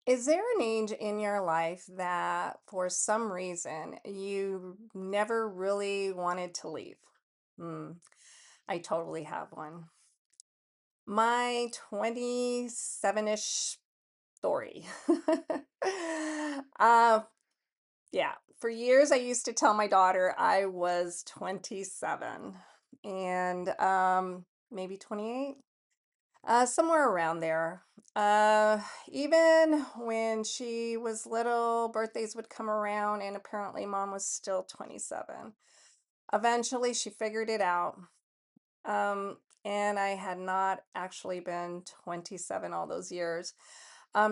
Is there an age in your life that for some reason you never really wanted to leave? Hmm, I totally have one. My 27-ish story. uh, yeah, for years I used to tell my daughter I was 27 and maybe 28. Somewhere around there. Uh, Even when she was little, birthdays would come around, and apparently mom was still 27. Eventually, she figured it out. And I had not actually been 27 all those years.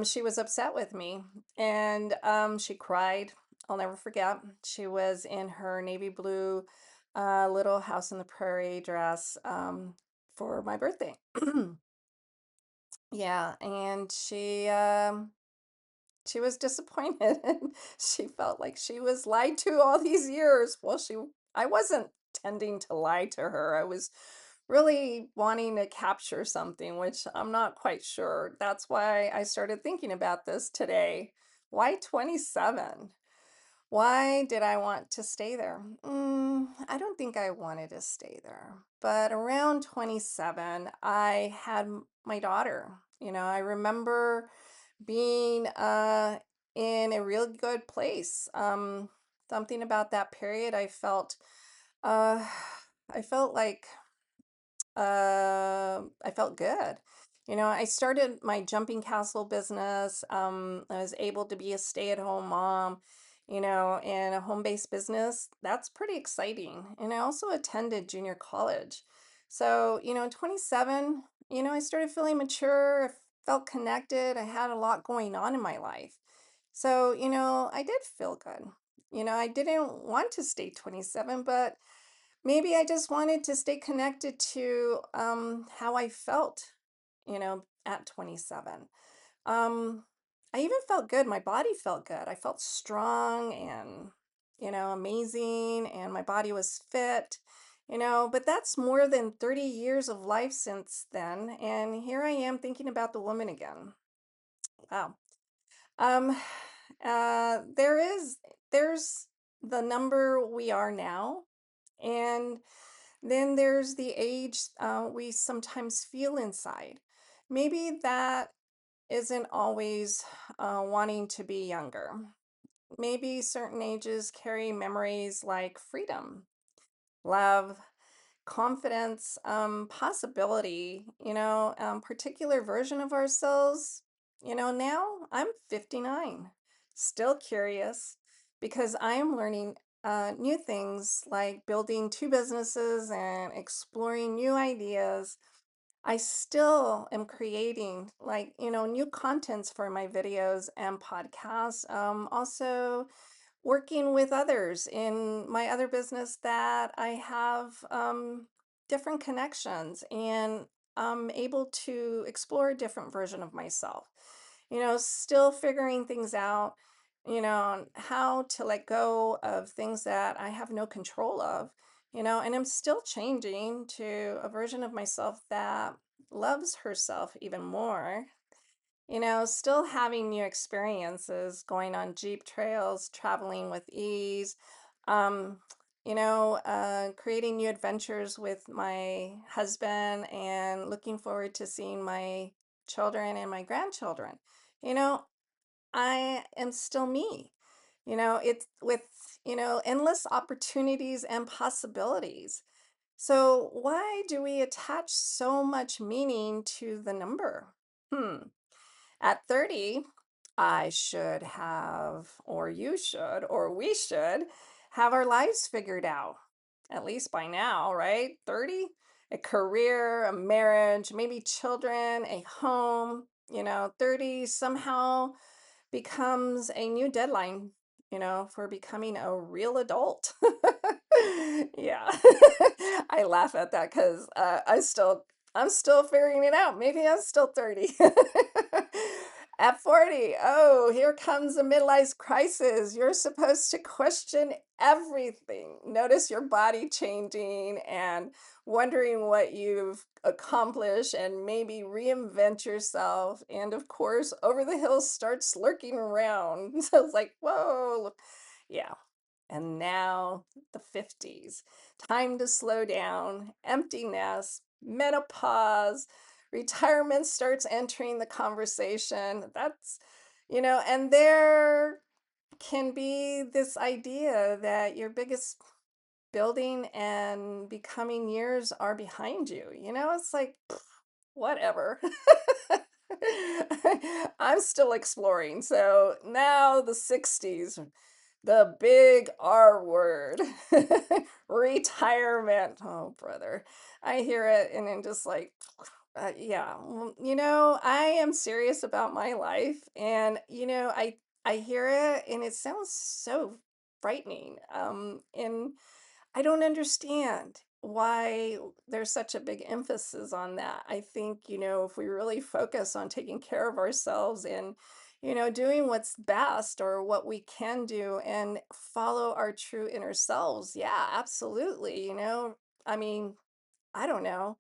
She was upset with me and she cried. I'll never forget. She was in her navy blue little house in the prairie dress for my birthday. Yeah, and she was disappointed and she felt like she was lied to all these years. Well, I wasn't tending to lie to her. I was really wanting to capture something, which I'm not quite sure. That's why I started thinking about this today. Why 27? Why did I want to stay there? I don't think I wanted to stay there. But around 27, I had my daughter. I remember being in a real good place. Something about that period, uh, I felt like I felt good. I started my jumping castle business. I was able to be a stay-at-home mom, and a home-based business. That's pretty exciting. And I also attended junior college. So, 27, I started feeling mature, I felt connected, I had a lot going on in my life. So, I did feel good. I didn't want to stay 27, but maybe I just wanted to stay connected to how I felt, at 27. Um, I even felt good. My body felt good. I felt strong and, amazing, and my body was fit, but that's more than 30 years of life since then. And here I am thinking about the woman again. Wow. Um, there's the number we are now. And then there's the age we sometimes feel inside. Maybe that isn't always wanting to be younger. Maybe certain ages carry memories like freedom, love, confidence, possibility, particular version of ourselves. Now I'm 59, still curious because I am learning new things like building two businesses and exploring new ideas. I still am creating like, new contents for my videos and podcasts. Also working with others in my other business that I have different connections and I'm able to explore a different version of myself. Still figuring things out, on how to let go of things that I have no control of, and I'm still changing to a version of myself that loves herself even more, still having new experiences, going on Jeep trails, traveling with ease, um, creating new adventures with my husband and looking forward to seeing my children and my grandchildren. You know, I am still me. It's with, endless opportunities and possibilities. So why do we attach so much meaning to the number? Hmm. At 30, I should have, or you should, or we should have our lives figured out, at least by now, right? 30, a career, a marriage, maybe children, a home. 30 somehow becomes a new deadline, for becoming a real adult. Yeah. I laugh at that because I'm still figuring it out. Maybe I'm still 30. At 40, oh, here comes a midlife crisis. You're supposed to question everything. Notice your body changing and wondering what you've accomplished and maybe reinvent yourself. And of course, over the hill starts lurking around. So it's like, whoa, yeah. And now the 50s. Time to slow down, empty nest, menopause, retirement starts entering the conversation. And there can be this idea that your biggest building and becoming years are behind you. It's like, whatever. I'm still exploring. So now the 60s, the big R word, retirement. Oh, brother. I hear it and I'm just like, yeah, I am serious about my life. And, I hear it and it sounds so frightening. And I don't understand why there's such a big emphasis on that. I think, if we really focus on taking care of ourselves and, doing what's best or what we can do and follow our true inner selves, yeah, absolutely. I mean, I don't know.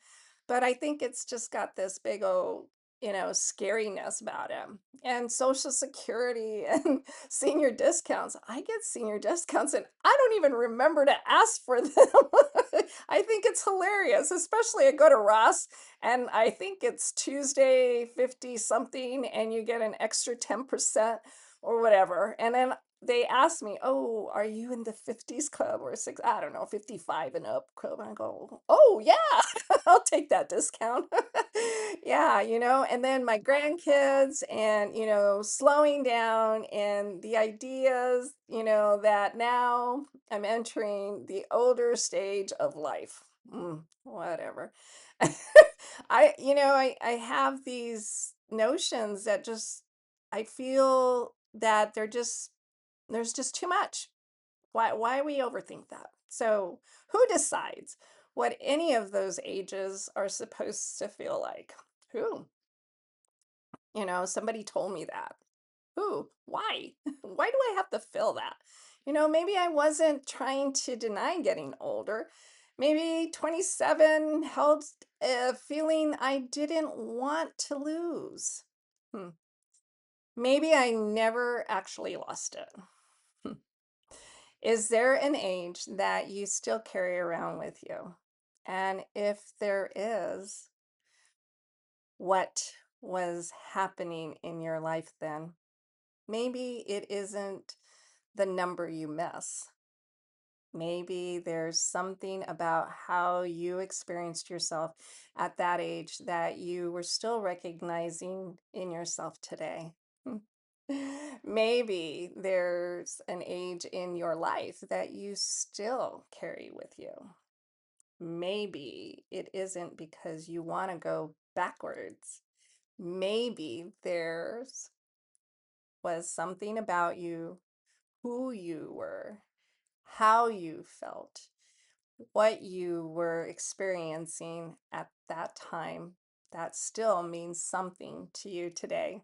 But I think it's just got this big old, scariness about him. And Social Security and senior discounts. I get senior discounts and I don't even remember to ask for them. I think it's hilarious, especially I go to Ross and I think it's Tuesday 50 something and you get an extra 10% or whatever. And then they ask me, "Oh, are you in the 50s club or six? I don't know, 55 and up club?" And I go, "Oh, yeah, I'll take that discount." Yeah, and then my grandkids and, slowing down and the ideas, that now I'm entering the older stage of life. Whatever. I have these notions that just, I feel that there's just too much. Why we overthink that? So, who decides what any of those ages are supposed to feel like? Who? Somebody told me that. Who? Why? Why do I have to feel that? Maybe I wasn't trying to deny getting older. Maybe 27 held a feeling I didn't want to lose. Hmm. Maybe I never actually lost it. Hmm. Is there an age that you still carry around with you? And if there is, what was happening in your life then? Maybe it isn't the number you miss. Maybe there's something about how you experienced yourself at that age that you were still recognizing in yourself today. Maybe there's an age in your life that you still carry with you. Maybe it isn't because you want to go backwards. Maybe there's was something about you, who you were, how you felt, what you were experiencing at that time that still means something to you today.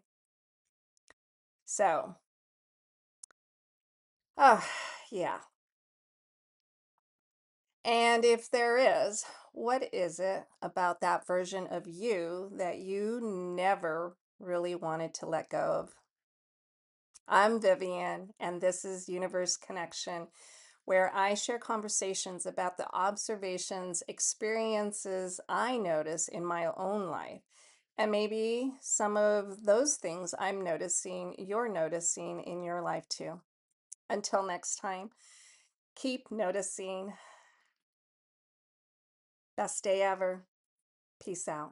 So, oh, yeah. And if there is, what is it about that version of you that you never really wanted to let go of? I'm Vivian, and this is Universe Connection, where I share conversations about the observations, experiences I notice in my own life. And maybe some of those things I'm noticing, you're noticing in your life too. Until next time, keep noticing. Best day ever. Peace out.